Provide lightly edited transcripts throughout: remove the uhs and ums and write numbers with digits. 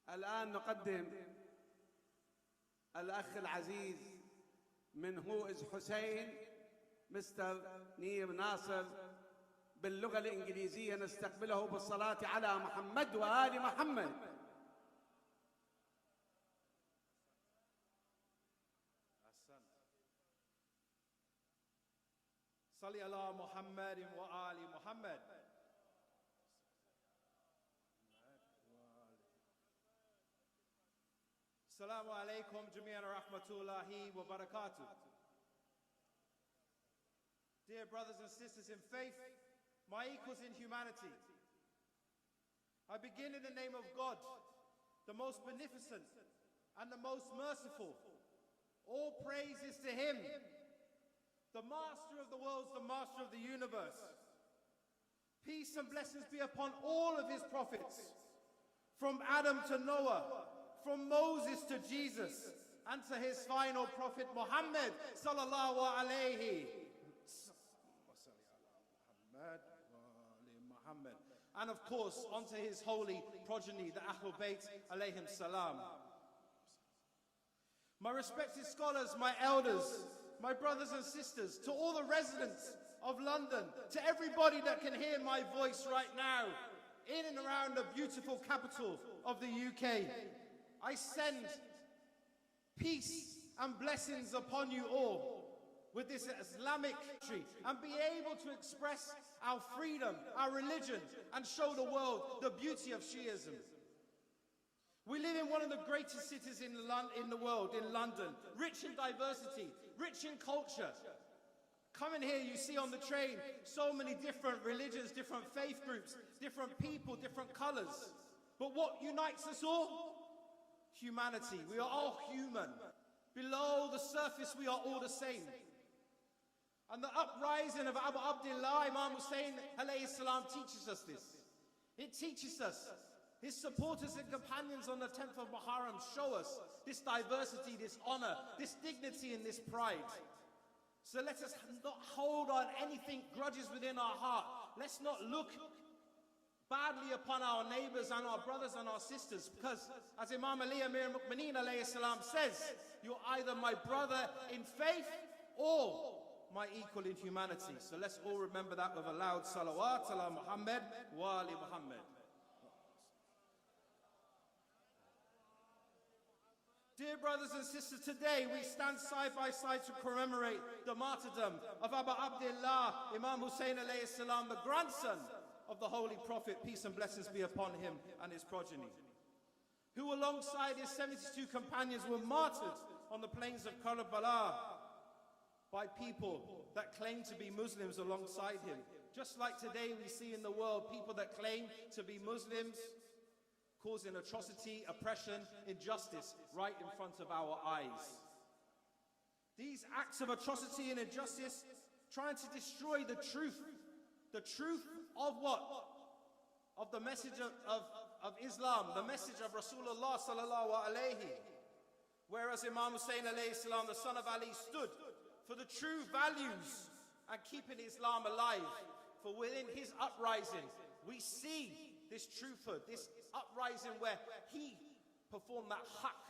الآن نقدم الأخ العزيز من هو إز حسين مستر نيل ناصر باللغة الإنجليزية. نستقبله بالصلاة على محمد وآل محمد. صلي على محمد وآل محمد. Assalamu alaikum jami'an rahmatullahi wa barakatuh. Dear brothers and sisters in faith, my equals in humanity, I begin in the name of God, the most beneficent and the most merciful. All praise is to Him, the master of the worlds, the master of the universe. Peace and blessings be upon all of His prophets, from Adam to Noah, from Moses to Jesus, and to His final prophet Muhammad sallallahu alayhi. And of course, onto His holy progeny, the Ahlul Bayt alayhim salam. My respected scholars, my elders, my brothers and sisters, to all the residents of London, to everybody that can hear my voice right now, in and around the beautiful capital of the UK, I send peace and blessings upon you all with this Islamic country, and be able to express our freedom, our religion, and show the world the beauty of Shiism. We live in one of the greatest cities in the world, in London, rich in diversity, rich in culture. Coming here, you see on the train so many different religions, different faith groups, different people, different colors. But what unites us all? Humanity. We are all human. Below the surface, we are all the same. And the uprising of Abu Abdullah, Imam Hussein alayhi salam, teaches us this. It teaches us. His supporters and companions on the 10th of Muharram show us this diversity, this honor, this dignity, and this pride. So let us not hold on anything grudges within our heart. Let's not look badly upon our neighbors and our brothers and our sisters, because as Imam Ali Amir al-Mu'mineen alayhi salam says, you're either my brother in faith or my equal in humanity. So let's all remember that with a loud salawat ala Muhammad wa ali Muhammad. Dear brothers and sisters, today we stand side by side to commemorate the martyrdom of Abu Abdullah, Imam Hussein alayhi salam, the grandson of the Holy Prophet, peace and blessings be upon him and his progeny, who alongside his 72 companions were martyred on the plains of Karbala by people that claim to be Muslims alongside him. Just like today we see in the world people that claim to be Muslims causing atrocity, oppression, injustice right in front of our eyes. These acts of atrocity and injustice trying to destroy the truth. The truth of what? Of the message of Islam, the message of Rasulullah sallallahu alayhi. Whereas Imam Hussein alayhi salam, the son of Ali, stood for the true values and keeping Islam alive. For within his uprising, we see this truthhood, this uprising where he performed that haqq,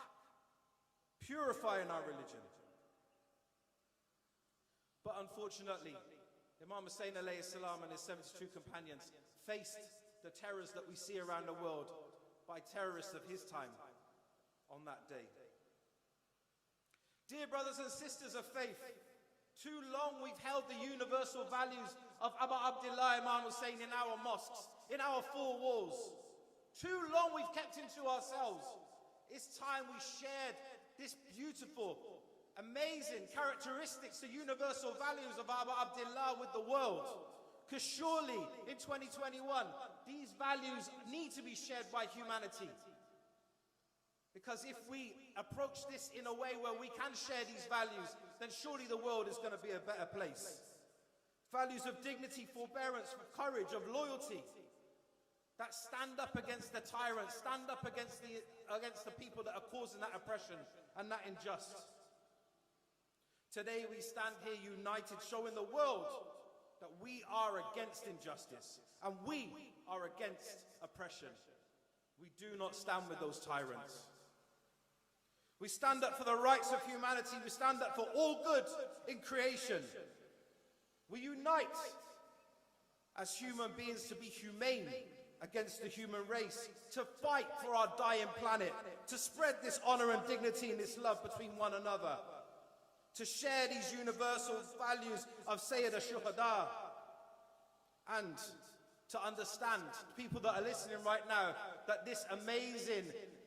purifying our religion. But unfortunately, Imam Hussein alayhi salam and his 72 companions faced the terrors that we see around the world by terrorists of his time on that day. Dear brothers and sisters of faith, too long we've held the universal values of Abu Abdullah Imam Hussein in our mosques, in our four walls. Too long we've kept him to ourselves. It's time we shared this beautiful, amazing characteristics, the universal values of Abu Abdullah with the world. Because surely in 2021, these values need to be shared by humanity. Because if we approach this in a way where we can share these values, then surely the world is going to be a better place. Values of dignity, forbearance, courage, of loyalty, that stand up against the tyrants, stand up against the people that are causing that oppression and that injustice. Today we stand here united, showing the world that we are against injustice and we are against oppression. We do not stand with those tyrants. We stand up for the rights of humanity. We stand up for all good in creation. We unite as human beings to be humane against the human race, to fight for our dying planet, to spread this honor and dignity and this love between one another, to share these universal values of Sayyid al-Shuhada, and to understand, people that are listening right now, that this amazing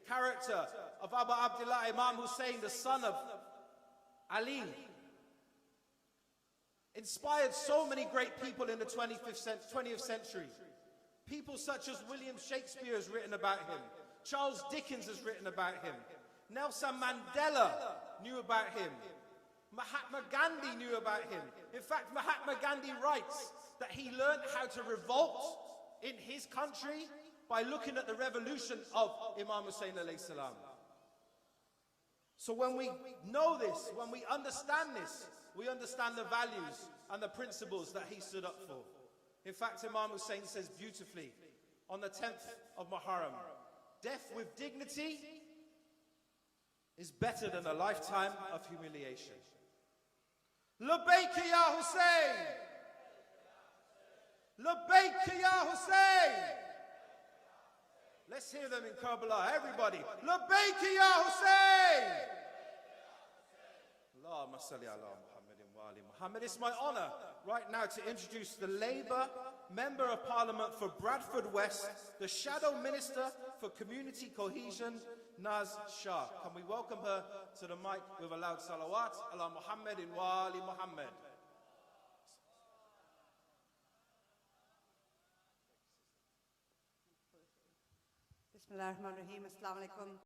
character of Abu Abdullah Imam Hussein, the son of Ali, inspired so many great people in the 20th century. People such as William Shakespeare has written about him. Charles Dickens has written about him. Nelson Mandela knew about him. Mahatma Gandhi knew about him. In fact, Mahatma Gandhi writes that he learned how to revolt in his country by looking at the revolution of Imam Hussein alayhi salam. So when we know this, when we understand this, we understand the values and the principles that he stood up for. In fact, Imam Hussein says beautifully on the 10th of Muharram, death with dignity is better than a lifetime of humiliation. Labbaik ya Hussein! Labbaik ya Hussein! Let's hear them in Karbala, everybody. Labbaik ya Hussein! Allahumma salli ala Muhammadin wa ali Muhammad. It's my honor right now to introduce the Labour Member of Parliament for Bradford West, the Shadow Minister for Community Cohesion, Naz Shah. Can we welcome her to the mic with a loud salawat ala Muhammadin wa ali Muhammad. Bismillahirrahmanirrahim. Assalamu alaikum.